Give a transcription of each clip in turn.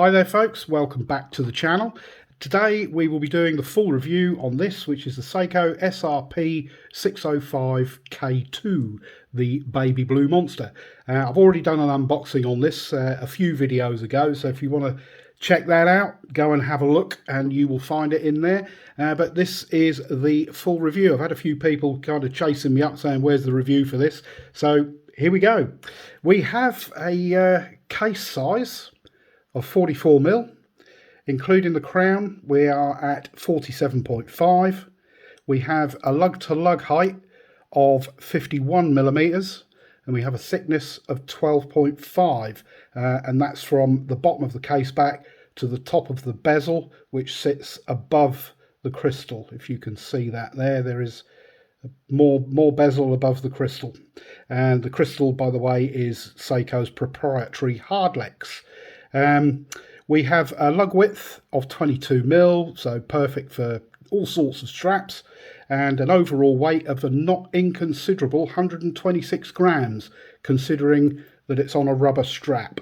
Hi there folks, welcome back to the channel. Today we will be doing the full review on this, which is the Seiko SRP 605K2, the baby blue monster. I've already done an unboxing on this a few videos ago, so if you want to check that out, go and have a look and you will find it in there. But this is the full review. I've had a few people kind of chasing me up saying where's the review for this, so here we go. We have a case size of 44mm, including the crown. We are at 47.5. We have a lug-to-lug height of 51mm, and we have a thickness of 12.5, and that's from the bottom of the case back to the top of the bezel, which sits above the crystal. If you can see that there is more bezel above the crystal, and the crystal, by the way, is Seiko's proprietary Hardlex. We have a lug width of 22mm, so perfect for all sorts of straps, and an overall weight of a not inconsiderable 126 grams, considering that it's on a rubber strap.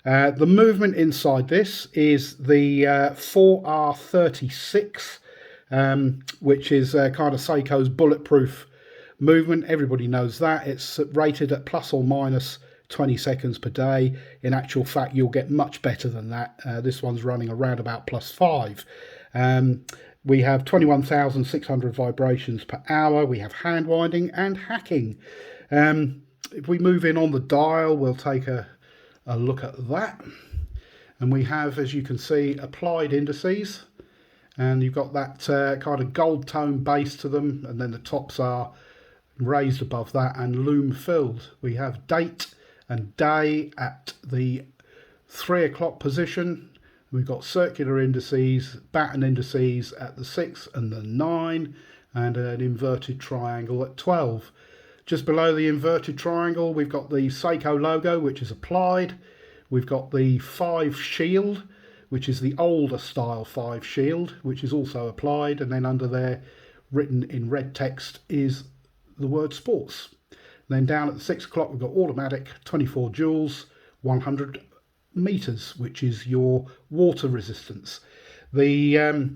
The movement inside this is the 4R36, which is kind of Seiko's bulletproof movement. Everybody knows that. It's rated at plus or minus 20 seconds per day. In actual fact, you'll get much better than that. This one's running around about +5. We have 21,600 vibrations per hour. We have hand winding and hacking. If we move in on the dial, we'll take a look at that. And we have, as you can see, applied indices. And you've got that kind of gold tone base to them. And then the tops are raised above that and loom filled. We have date and day at the 3 o'clock position. We've got circular indices, batten indices at the 6 and the 9, and an inverted triangle at 12. Just below the inverted triangle, we've got the Seiko logo, which is applied. We've got the 5 shield, which is the older style 5 shield, which is also applied. And then under there, written in red text, is the word sports. Then down at the 6 o'clock, we've got automatic, 24 joules, 100 meters, which is your water resistance. The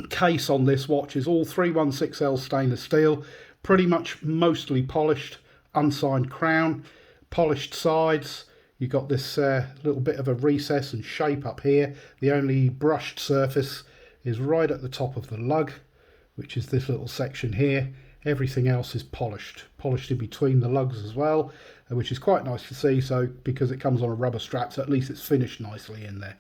case on this watch is all 316L stainless steel, pretty much mostly polished, unsigned crown, polished sides. You've got this little bit of a recess and shape up here. The only brushed surface is right at the top of the lug, which is this little section here. Everything else is polished in between the lugs as well, which is quite nice to see. So because it comes on a rubber strap, so at least it's finished nicely in there.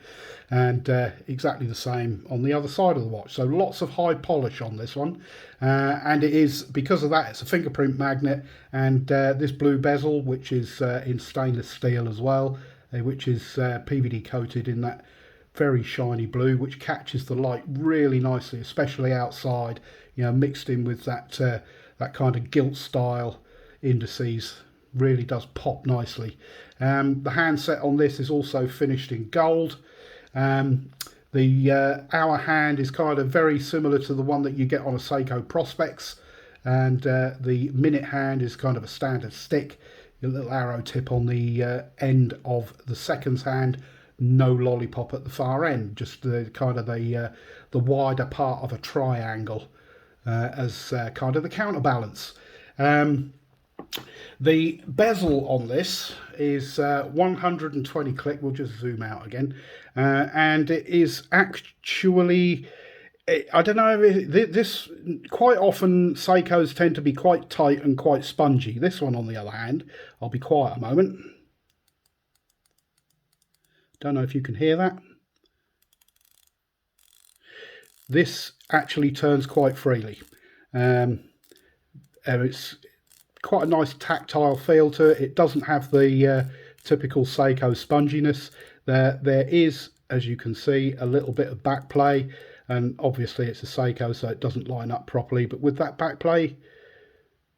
And exactly the same on the other side of the watch. So lots of high polish on this one, and it is, because of that, it's a fingerprint magnet. And this blue bezel, which is in stainless steel as well, which is PVD coated in that very shiny blue, which catches the light really nicely, especially outside, you know, mixed in with that that kind of gilt style indices. Really does pop nicely. The handset on this is also finished in gold. The hour hand is kind of very similar to the one that you get on a Seiko Prospects, and the minute hand is kind of a standard stick, a little arrow tip on the end of the seconds hand. No lollipop at the far end, just the kind of the wider part of a triangle as kind of the counterbalance. The bezel on this is 120 click. We'll just zoom out again, and it is actually, I don't know, this quite often Seikos tend to be quite tight and quite spongy. This one, on the other hand, I'll be quiet a moment. Don't know if you can hear that. This actually turns quite freely. It's quite a nice tactile feel to it. It doesn't have the typical Seiko sponginess. There is, as you can see, a little bit of back play, and obviously it's a Seiko, so it doesn't line up properly. But with that back play,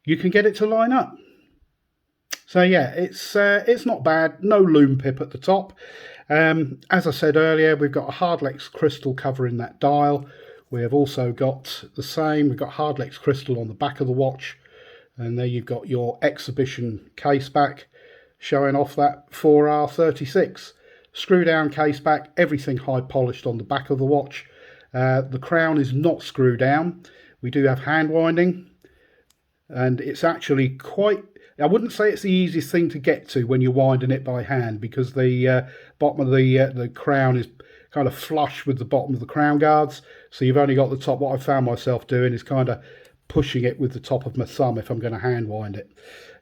you can get it to line up. So yeah, it's not bad. No loom pip at the top. As I said earlier, we've got a Hardlex crystal covering that dial. We have also got the same. We've got Hardlex crystal on the back of the watch, and there you've got your exhibition case back showing off that 4R36. screw down case back, everything high polished on the back of the watch. The crown is not screw down. We do have hand winding, and it's actually quite, I wouldn't say it's the easiest thing to get to when you're winding it by hand, because the bottom of the crown is kind of flush with the bottom of the crown guards, so you've only got the top. What I found myself doing is kind of pushing it with the top of my thumb if I'm going to hand wind it.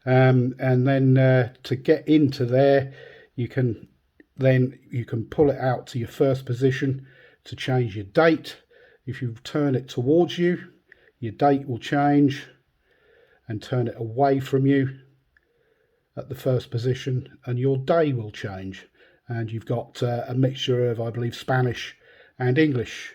And then to get into there, you can pull it out to your first position to change your date. If you turn it towards you, your date will change, and turn it away from you at the first position and your day will change. And you've got a mixture of, I believe, Spanish and English.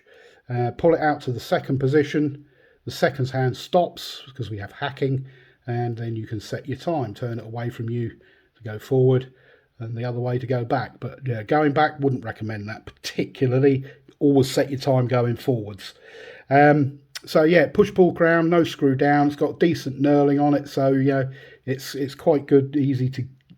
Pull it out to the second position, the second hand stops because we have hacking, and then you can set your time. Turn it away from you to go forward and the other way to go back. But yeah, going back, wouldn't recommend that particularly. Always set your time going forwards. So yeah, push-pull crown, no screw down. It's got decent knurling on it, so yeah, it's quite good, easy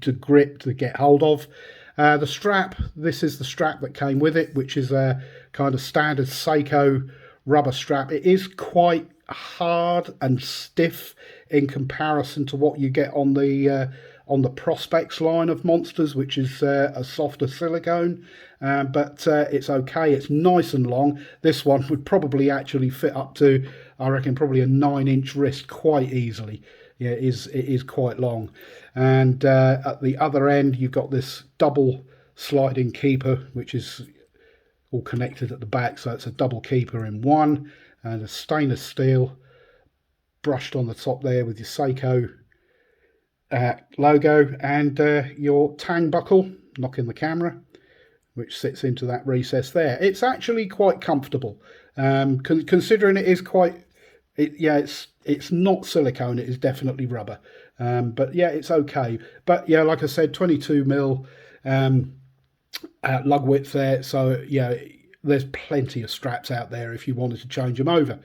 to grip, to get hold of. The strap, this is the strap that came with it, which is a kind of standard Seiko rubber strap. It is quite hard and stiff in comparison to what you get on the Prospects line of monsters, which is a softer silicone, but it's okay. It's nice and long. This one would probably actually fit up to, I reckon, probably a 9-inch wrist quite easily. Yeah, it is quite long. And at the other end, you've got this double sliding keeper, which is all connected at the back, so it's a double keeper in one, and a stainless steel brushed on the top there with your Seiko logo, and your tang buckle, knocking the camera, which sits into that recess there. It's actually quite comfortable, considering it is quite, it's not silicone, it is definitely rubber, but yeah, it's okay. But yeah, like I said, 22mm lug width there, so yeah, there's plenty of straps out there if you wanted to change them over.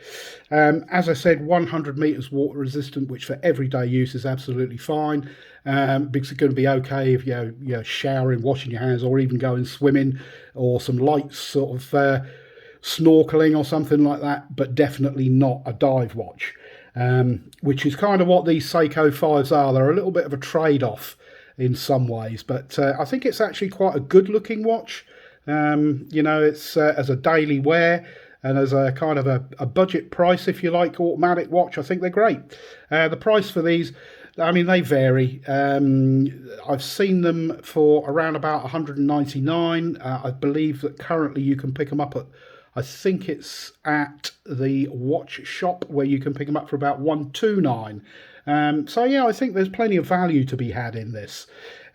As I said, 100 meters water resistant, which for everyday use is absolutely fine, because it's going to be okay if you're showering, washing your hands, or even going swimming, or some light sort of snorkeling or something like that, but definitely not a dive watch, which is kind of what these Seiko5s are. They're a little bit of a trade-off in some ways, but I think it's actually quite a good looking watch. It's as a daily wear and as a kind of a budget price, if you like, automatic watch. I think they're great. The price for these, I mean, they vary. I've seen them for around about 199. I believe that currently you can pick them up at, I think it's at the watch shop where you can pick them up for about 129. So yeah, I think there's plenty of value to be had in this.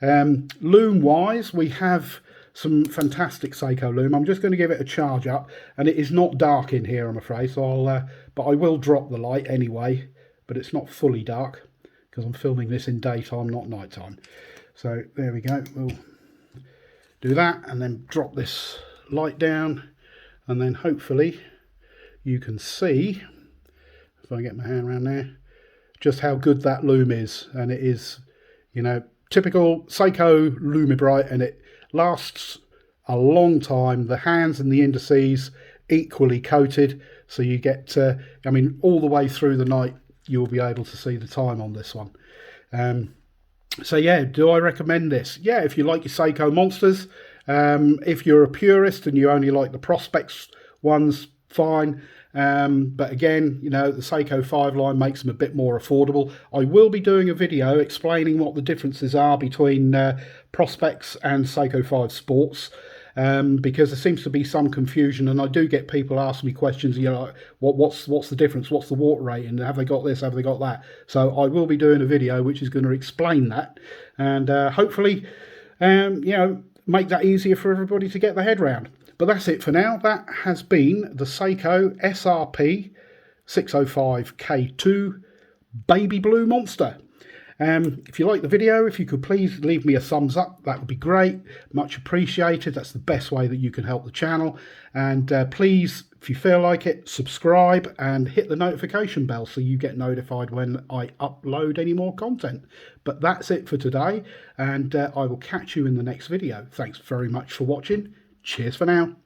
Loom wise, we have some fantastic Seiko loom. I'm just going to give it a charge up, and it is not dark in here, I'm afraid, so but I will drop the light anyway, but it's not fully dark because I'm filming this in daytime, not nighttime. So there we go, we'll do that and then drop this light down, and then hopefully you can see, if I get my hand around there, just how good that loom is. And it is, typical Seiko Lumibrite, and it lasts a long time. The hands and the indices equally coated, so you get all the way through the night you'll be able to see the time on this one. So yeah, do I recommend this? Yeah, if you like your Seiko monsters. If you're a purist and you only like the Prospects ones, fine. But again, the Seiko5 line makes them a bit more affordable. I will be doing a video explaining what the differences are between Prospects and Seiko5 Sports, because there seems to be some confusion, and I do get people asking me questions, what's the difference, what's the water rating, have they got this, have they got that? So I will be doing a video which is going to explain that, and hopefully make that easier for everybody to get their head round. But that's it for now. That has been the Seiko SRP 605K2 Baby Blue Monster. If you like the video, if you could please leave me a thumbs up, that would be great. Much appreciated. That's the best way that you can help the channel. And please, if you feel like it, subscribe and hit the notification bell so you get notified when I upload any more content. But that's it for today, and I will catch you in the next video. Thanks very much for watching. Cheers for now.